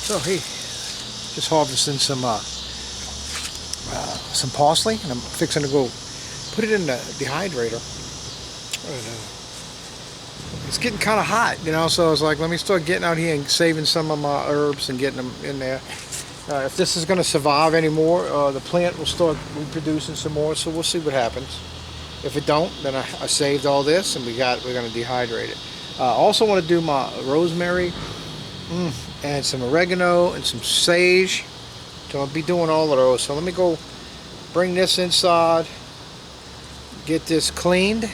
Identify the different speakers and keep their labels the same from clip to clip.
Speaker 1: So hey, just harvesting some parsley, and I'm fixing to go put it in the dehydrator. It's getting kind of hot, you know, so I was like, let me start getting out here and saving some of my herbs and getting them in there. If this is going to survive anymore, the plant will start reproducing some more, so we'll see what happens. If it don't, then I saved all this, and we're going to dehydrate it. I also want to do my rosemary and some oregano and some sage. So I'll be doing all of those. So let me go bring this inside, get this cleaned,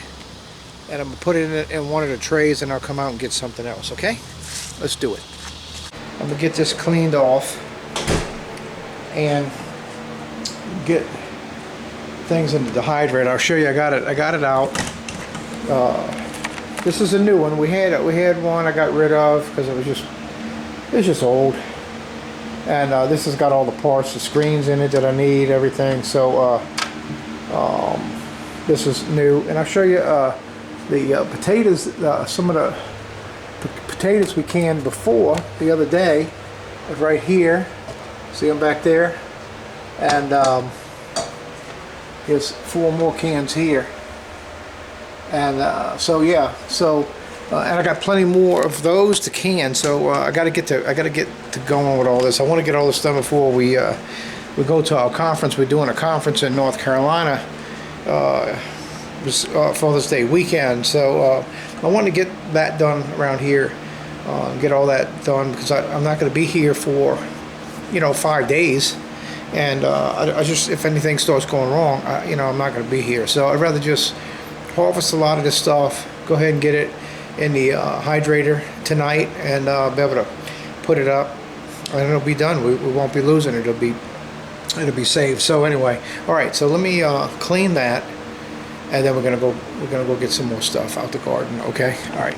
Speaker 1: and I'm going to put it in one of the trays, and I'll come out and get something else, okay? Let's do it. I'm going to get this cleaned off and get things in the dehydrator. I'll show you. I got it out. This is a new one. We had one I got rid of because it's just old. And this has got all the parts, the screens in it that I need, everything. So this is new, and I'll show you the potatoes. Some of the potatoes we canned before the other day, right here. See them back there, and there's 4 more cans here. And so yeah, and I got plenty more of those to can. So I got to get to going with all this. I want to get all this done before we go to our conference. We're doing a conference in North Carolina. It was Father's Day weekend, so I want to get that done around here. Get all that done because I'm not going to be here for 5 days, and I just, if anything starts going wrong, I'm not going to be here. So I'd rather just harvest a lot of this stuff, go ahead and get it in the hydrator tonight, and be able to put it up, and it'll be done. We won't be losing it. It'll be saved. So anyway, all right. So let me clean that, and then we're gonna go get some more stuff out the garden. Okay. All right.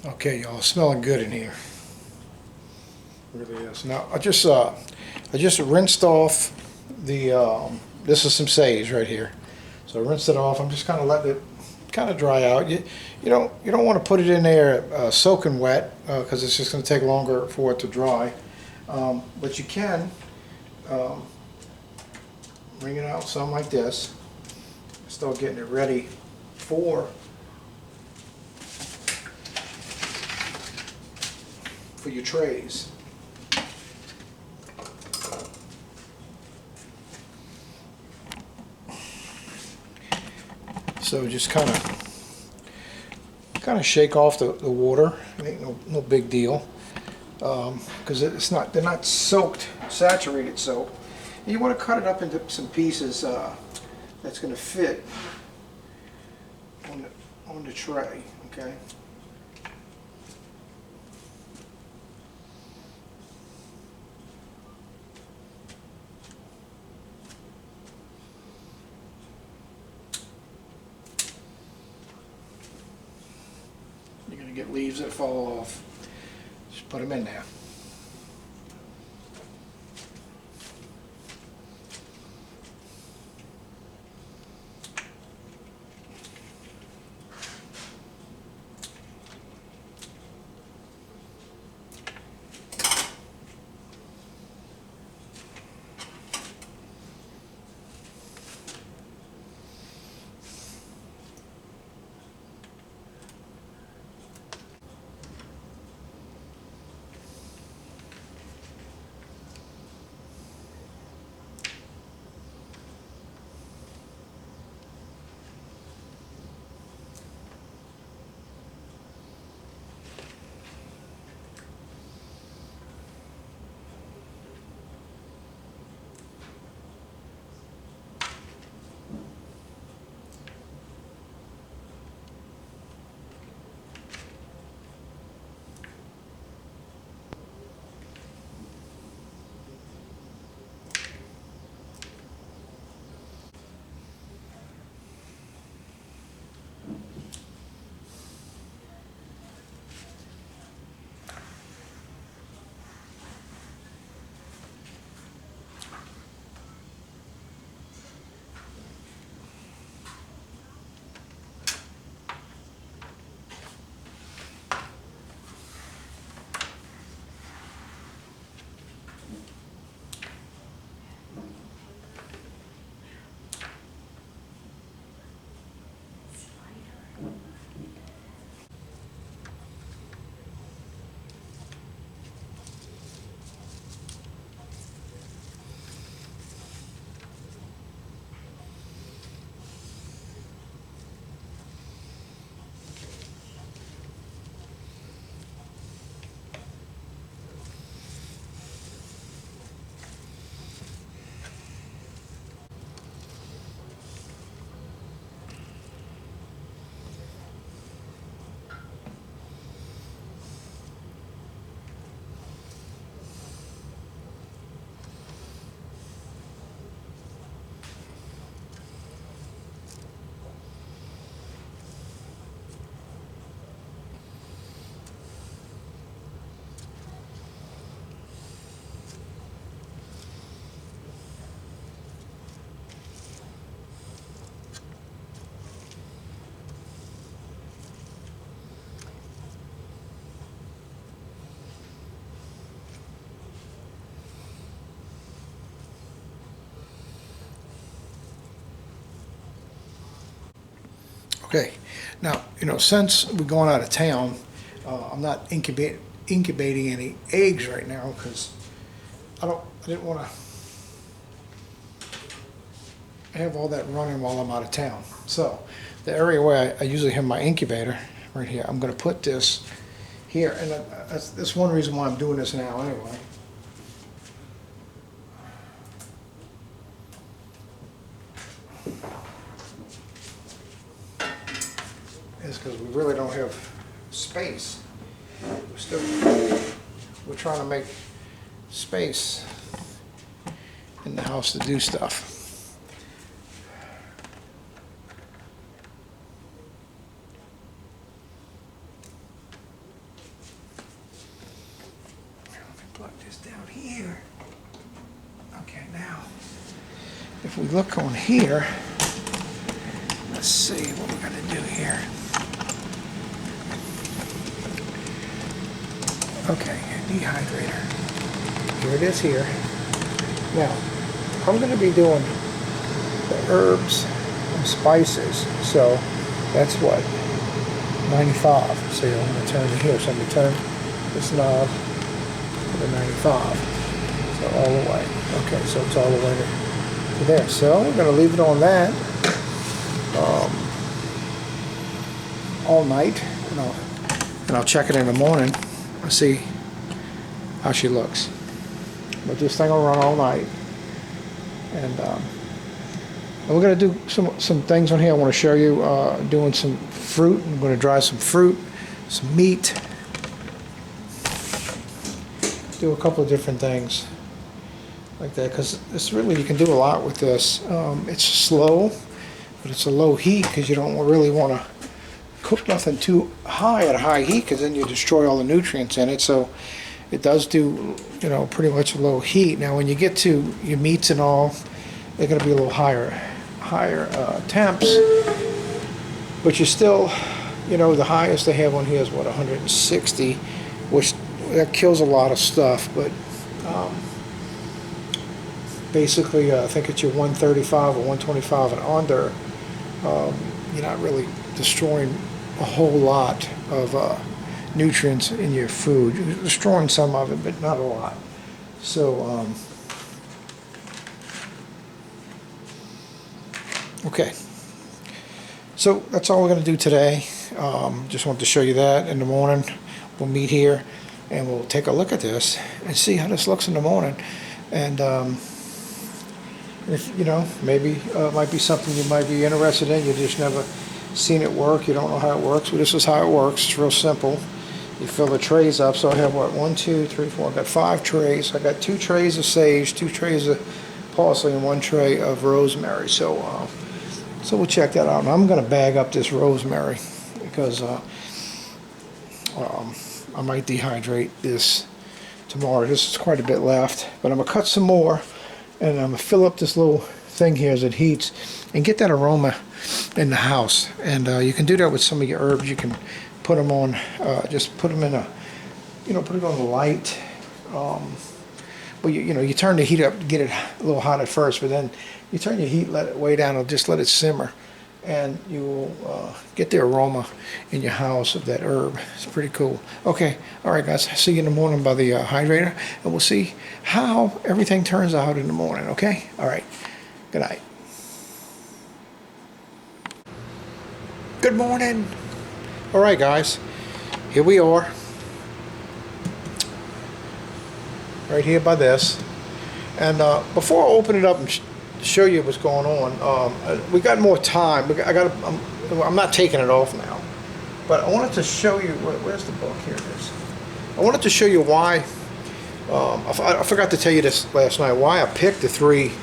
Speaker 1: Okay, y'all, smelling good in here. It really is. Now I just rinsed off the this is some sage right here. So I rinsed it off. I'm just kind of letting it kind of dry out. You don't want to put it in there soaking wet because it's just going to take longer for it to dry. But you can wring it out some like this. Start getting it ready for your trays. So just kind of shake off the water. It ain't no big deal because they're not soaked, saturated soap. And you want to cut it up into some pieces that's going to fit on the tray. Okay. You're going to get leaves that fall off. Just put them in there. Okay, now, since we're going out of town, I'm not incubating any eggs right now because I didn't want to have all that running while I'm out of town. So the area where I usually have my incubator right here, I'm going to put this here, and that's one reason why I'm doing this now anyway. Is because we really don't have space. We're trying to make space in the house to do stuff. Let me plug this down here. Okay, now if we look on here, let's see what we're going to do here. Okay, dehydrator. Here it is here. Now, I'm going to be doing the herbs and spices. So that's what? 95. So I'm going to turn it here. So I'm going to turn this knob to the 95. So all the way. Okay, so it's all the way to there. So we're going to leave it on that all night. And I'll check it in the morning. See how she looks. But this thing will run all night, and we're going to do some things on here. I want to show you doing some fruit. I'm going to dry some fruit, some meat, do a couple of different things like that, because it's really, you can do a lot with this. It's slow, but it's a low heat because you don't really want to cook nothing too high at a high heat, because then you destroy all the nutrients in it. So it does do, pretty much a low heat. Now when you get to your meats and all, they're going to be a little higher temps, but you're still, the highest they have on here is what, 160, which that kills a lot of stuff. But basically I think it's your 135 or 125 and under, you're not really destroying a whole lot of nutrients in your food. You're destroying some of it, but not a lot. So, okay. So that's all we're going to do today. Just wanted to show you that. In the morning, we'll meet here and we'll take a look at this and see how this looks in the morning. And if, maybe it might be something you might be interested in. You just never seen it work, you don't know how it works. Well, this is how it works. It's real simple. You fill the trays up. So I have what, 1, 2, 3, 4. I got 5 trays. I got 2 trays of sage, 2 trays of parsley, and 1 tray of rosemary. So we'll check that out. And I'm going to bag up this rosemary because I might dehydrate this tomorrow. This is quite a bit left, but I'm going to cut some more, and I'm going to fill up this little thing here as it heats and get that aroma in the house. And you can do that with some of your herbs. You can put them on, just put them in a, put it on the light. But you turn the heat up to get it a little hot at first, but then you turn your heat, let it way down, and just let it simmer, and you will get the aroma in your house of that herb. It's pretty cool. Okay, all right, guys. See you in the morning by the hydrator, and we'll see how everything turns out in the morning. Okay, all right. Good night. Good morning. All right, guys. Here we are. Right here by this. And before I open it up and show you what's going on, we got more time. I'm not taking it off now. But I wanted to show you, where's the book? Here it is. I wanted to show you why, I forgot to tell you this last night, why I picked the three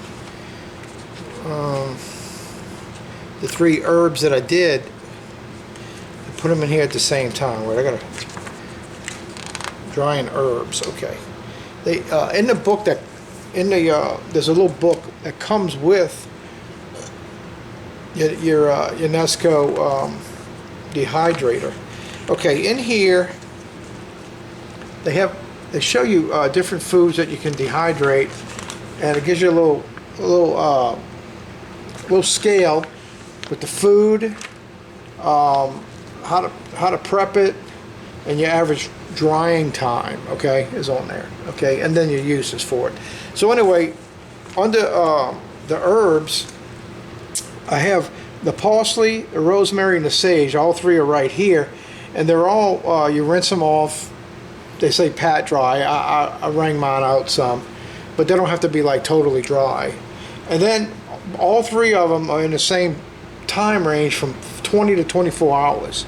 Speaker 1: herbs that I did and put them in here at the same time. Wait, I gotta drying herbs. Okay, they in the book that there's a little book that comes with your Nesco dehydrator. Okay, in here they show you different foods that you can dehydrate, and it gives you a little scale with the food, how to prep it, and your average drying time, okay, is on there, okay, and then your uses for it. So anyway, under the herbs, I have the parsley, the rosemary, and the sage. All three are right here, and they're all, you rinse them off. They say pat dry. I wring mine out some, but they don't have to be like totally dry. And then all three of them are in the same time range from 20 to 24 hours.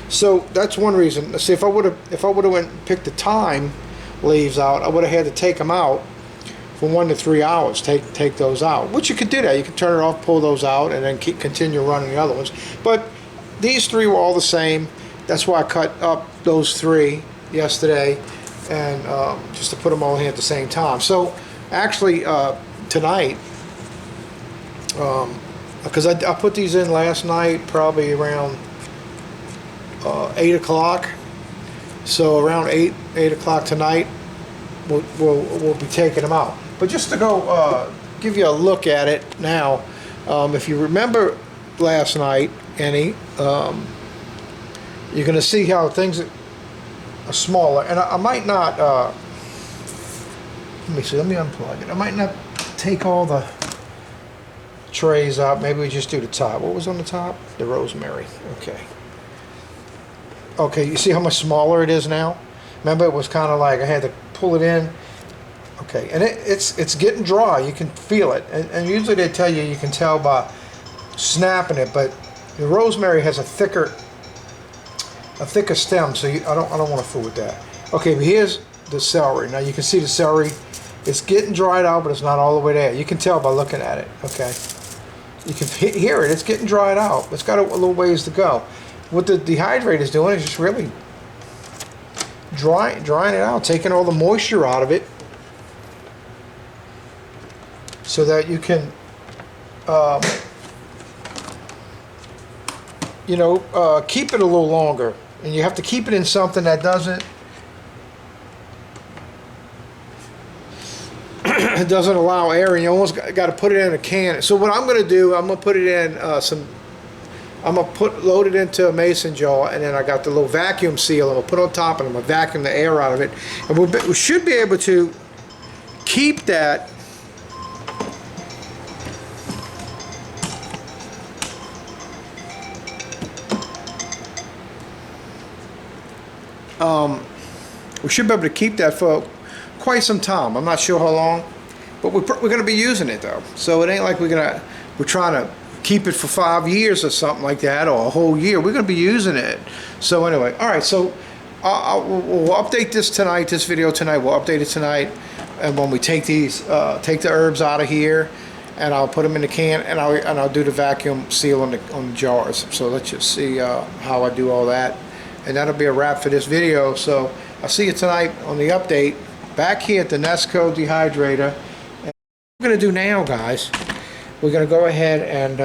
Speaker 1: So that's one reason. See, if I would have went and picked the thyme leaves out, I would have had to take them out for 1 to 3 hours. Take those out, which you could do that. You could turn it off, pull those out, and then continue running the other ones. But these three were all the same. That's why I cut up those three yesterday, and just to put them all in at the same time. So actually tonight, because I put these in last night, probably around 8 o'clock. So around 8 o'clock tonight, we'll be taking them out. But just to go give you a look at it now, if you remember last night, Annie, you're going to see how things are smaller. And I might not, let me see, let me unplug it. I might not take all the trays out. Maybe we just do the top. What was on the top? The rosemary. Okay. Okay, you see how much smaller it is now? Remember, it was kind of like I had to pull it in. Okay, and it's getting dry. You can feel it. And usually they tell you can tell by snapping it, but the rosemary has a thicker stem, so I don't want to fool with that. Okay, but here's the celery. Now you can see the celery. It's getting dried out, but it's not all the way there. You can tell by looking at it. Okay, you can hear it. It's getting dried out. It's got a little ways to go. What the dehydrator is doing is just really drying it out, taking all the moisture out of it, so that you can, keep it a little longer. And you have to keep it in something that doesn't allow air, and you almost got to put it in a can. So what I'm going to do, I'm going to put it in load it into a mason jar, and then I got the little vacuum seal, and we'll put it on top, and I'm going to vacuum the air out of it. And we should be able to keep that for quite some time. I'm not sure how long, but we're going to be using it though. So it ain't like we're trying to keep it for 5 years or something like that, or a whole year. We're going to be using it. So anyway, all right. So we'll update this tonight. This video tonight. We'll update it tonight, and when we take these, take the herbs out of here, and I'll put them in the can, and I'll do the vacuum seal on the jars. So let's just see how I do all that, and that'll be a wrap for this video. So I'll see you tonight on the update back here at the Nesco dehydrator. And what we're going to do now, guys, we're going to go ahead and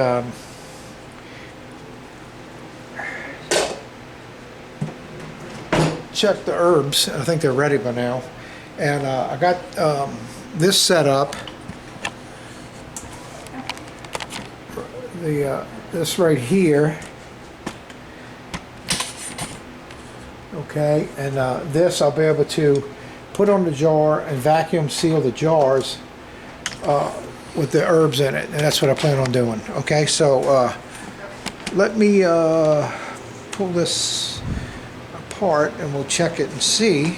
Speaker 1: check the herbs. I think they're ready by now. And I got this set up. This right here. Okay, and this I'll be able to put on the jar and vacuum seal the jars with the herbs in it, and that's what I plan on doing. Okay, so let me pull this apart, and we'll check it and see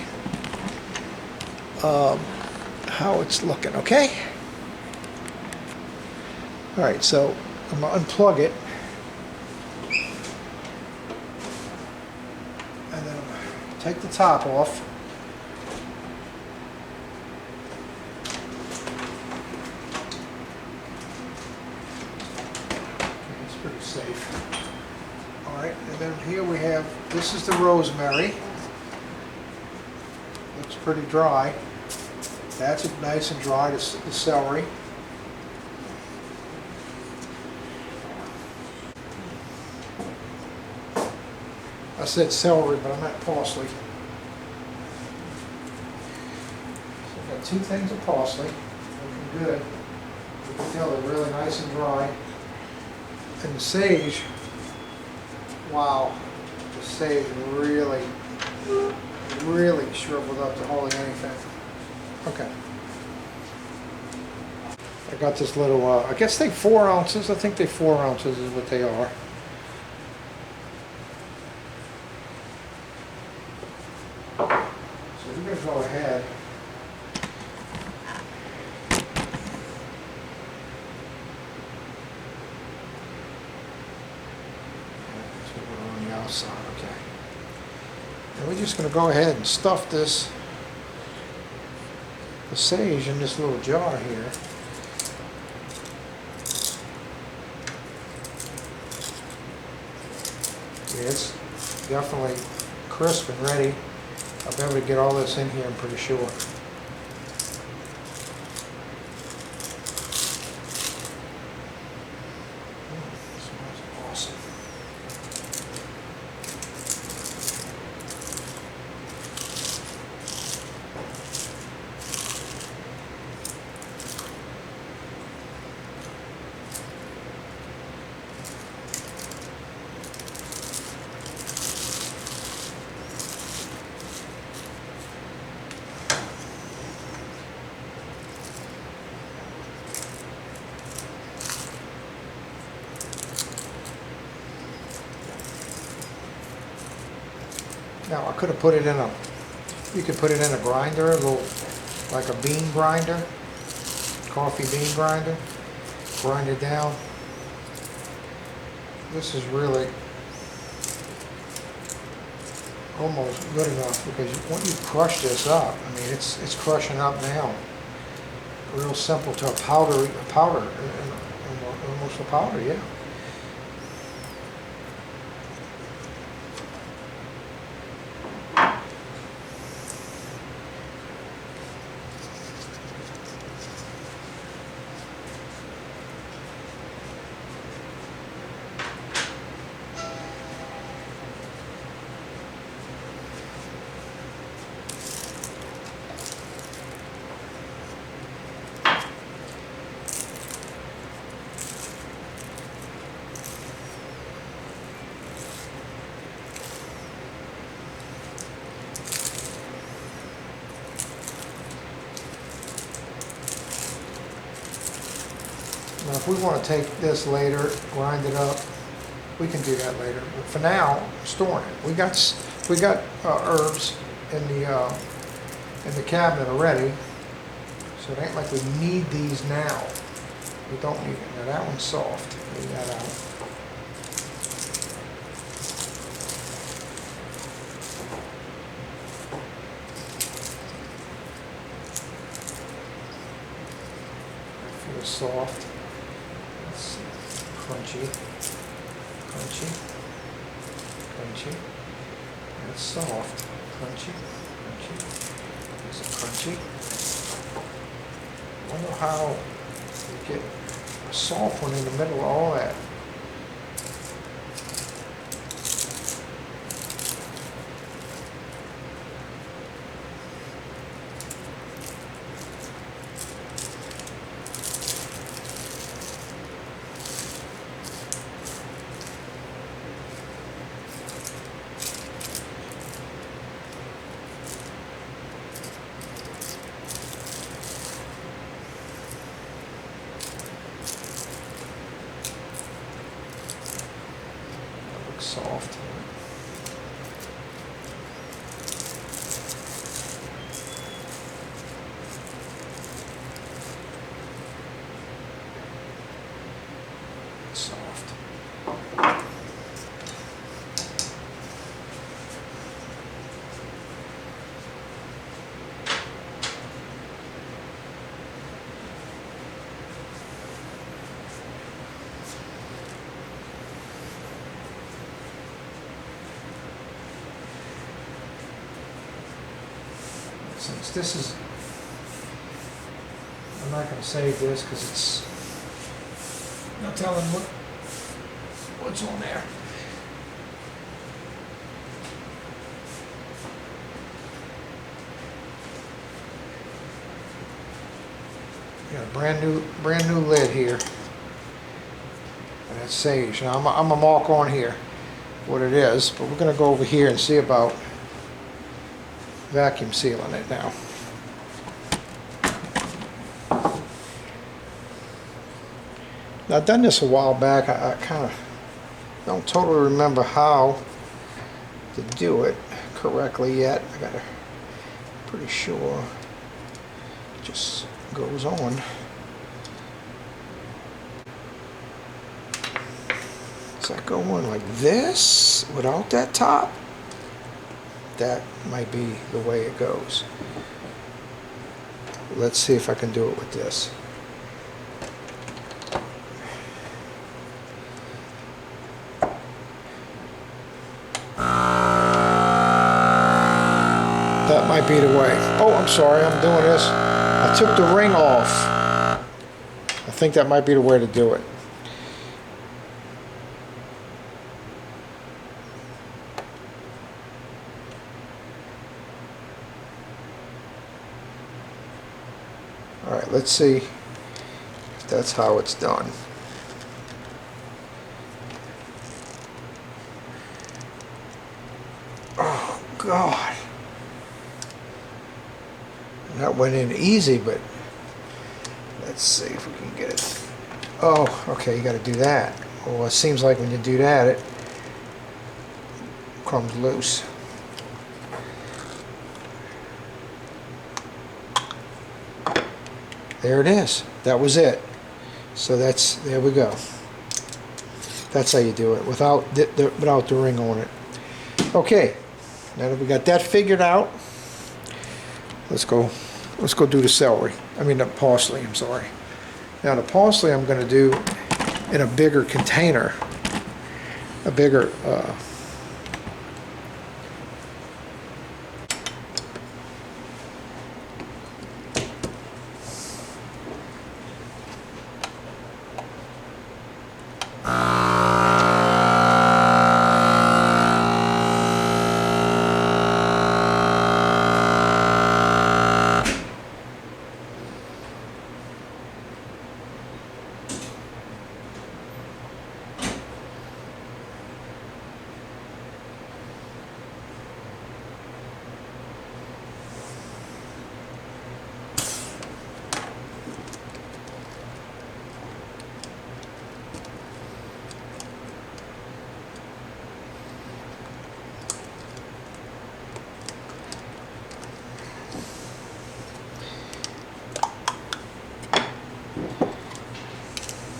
Speaker 1: how it's looking. Okay. All right, so I'm gonna unplug it, and then I'm gonna take the top off. Pretty safe. All right, and then here we have, this is the rosemary. Looks pretty dry. That's nice and dry, the celery. I said celery, but I meant parsley. So I've got 2 things of parsley, looking good. You can tell they're really nice and dry. And the sage, Wow, the sage really, really shriveled up to hardly anything. Okay. I got this little, I guess they 4 ounces. I think they 4 ounces is what they are. So we're going to go ahead. So we're on the outside, okay. And we're just going to go ahead and stuff this, the sage in this little jar here. It's definitely crisp and ready. I'll be able to get all this in here, I'm pretty sure. Smells awesome. Now I could have put it in a, you could put it in a grinder, a little, like a bean grinder, coffee bean grinder, grind it down. This is really almost good enough because when you crush this up, I mean it's crushing up now. Real simple to a powder, almost a powder, yeah. Now if we want to take this later, grind it up, we can do that later. But for now, I'm storing it. We got herbs in the cabinet already, so it ain't like we need these now. We don't need it. Now that one's soft. Leave that out. That feels soft. Crunchy, crunchy, crunchy. That's soft, crunchy, crunchy. Is it crunchy? I wonder how you get a soft one in the middle of all that. Soft. Soft. Since this is, I'm not going to save this because it's not telling what's on there. Got a brand new lid here, and that's sage. Now I'm a mark on here. what it is, but we're going to go over here and see about vacuum sealing it now. Now, I've done this a while back. I kind of don't totally remember how to do it correctly yet. I got to, pretty sure it just goes on. Does that go on like this without that top? That might be the way it goes. Let's see if I can do it with this. That might be the way. Oh, I'm sorry, I'm doing this. I took the ring off. I think that might be the way to do it. Alright, let's see if that's how it's done. Oh, God. That went in easy, but let's see if we can get it. Oh, okay, you got to do that. Well, it seems like when you do that, it comes loose. There it is. That was it. So there we go. That's how you do it without the ring on it. Okay, now that we got that figured out, let's go do the celery. I mean the parsley, I'm sorry. Now the parsley I'm going to do in a bigger container, a bigger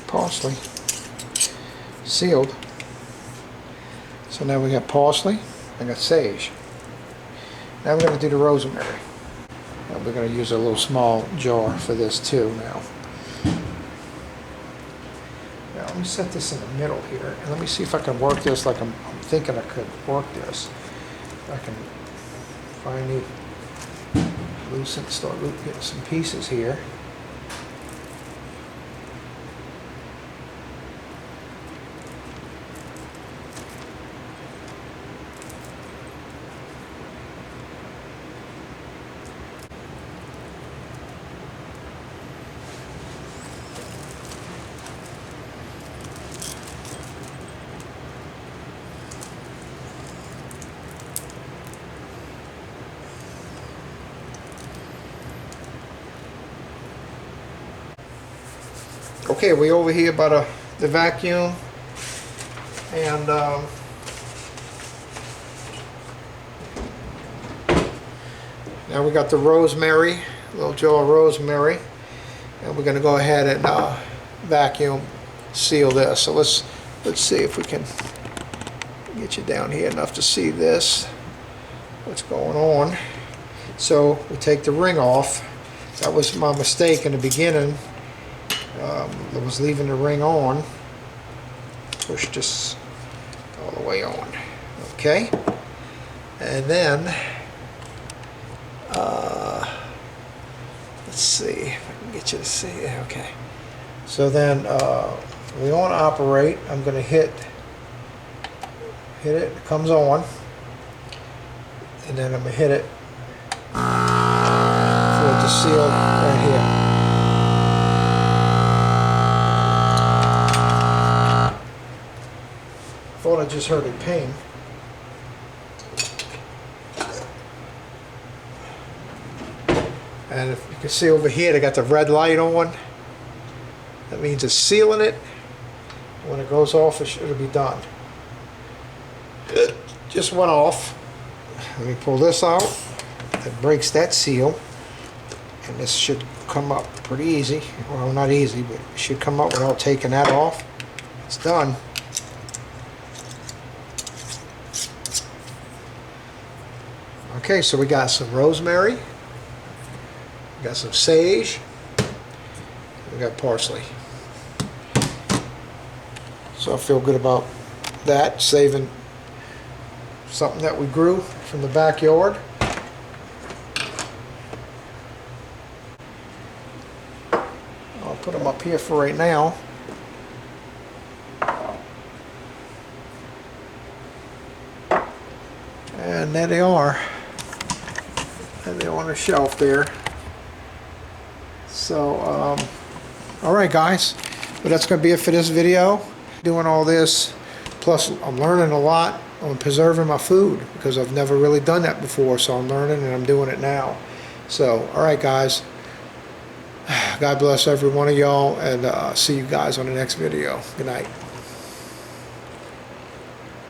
Speaker 1: parsley sealed. So now we got parsley, I got sage. Now we're going to do the rosemary. Now we're going to use a little small jar for this too now. Now let me set this in the middle here and let me see if I can work this like I'm thinking I could work this. I can finally start getting some pieces here. Okay, we over here by the vacuum, and now we got the rosemary, a little jar of rosemary, and we're going to go ahead and vacuum seal this. So let's see if we can get you down here enough to see this, what's going on. So we take the ring off. That was my mistake in the beginning. I was leaving the ring on. Push this all the way on. Okay, and then let's see if I can get you to see. Okay, so then we want to operate. I'm going to hit it. It comes on, and then I'm going to hit it for it to seal right here. Thought I just heard it ping. And if you can see over here, they got the red light on. That means it's sealing it. When it goes off, it'll be done. It just went off. Let me pull this out. That breaks that seal. And this should come up pretty easy. Well, not easy, but it should come up without taking that off. It's done. Okay, so we got some rosemary. We got some sage. We got parsley. So I feel good about that, saving something that we grew from the backyard. I'll put them up here for right now. And there they are. And they're on the shelf there. So, alright guys, but that's going to be it for this video. Doing all this, plus I'm learning a lot on preserving my food because I've never really done that before, so I'm learning and I'm doing it now. So, alright guys, God bless every one of y'all, and see you guys on the next video. Good night.